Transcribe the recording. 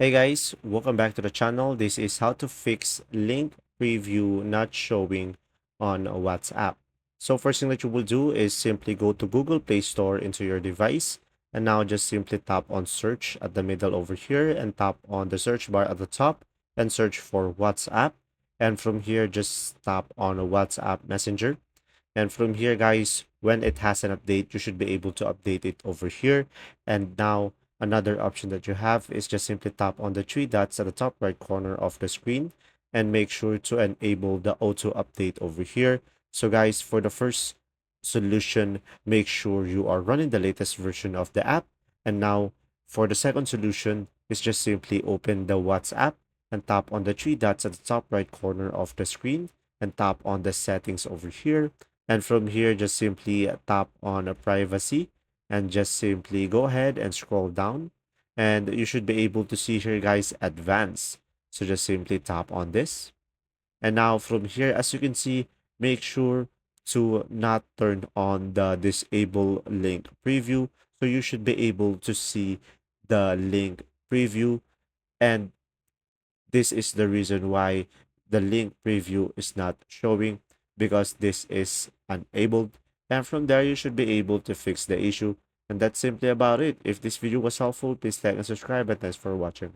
Hey guys, welcome back to the channel. This is how to fix link preview not showing on WhatsApp. So first thing that you will do is simply go to Google Play Store into your device, and now just simply tap on search at the middle over here and tap on the search bar at the top and search for WhatsApp. And from here just tap on a WhatsApp Messenger. And from here, guys, when it has an update, you should be able to update it over here. And now another option that you have is just simply tap on the three dots at the top right corner of the screen and make sure to enable the auto update over here. So guys, for the first solution, make sure you are running the latest version of the app. And now for the second solution is just simply open the WhatsApp and tap on the three dots at the top right corner of the screen and tap on the settings over here. And from here, just simply tap on privacy and just simply go ahead and scroll down. And you should be able to see here, guys, advanced. So just simply tap on this. And now from here, as you can see, make sure to not turn on the disable link preview. So you should be able to see the link preview. And this is the reason why the link preview is not showing, because this is enabled. And from there, you should be able to fix the issue. And that's simply about it. If this video was helpful, please like and subscribe, and thanks for watching.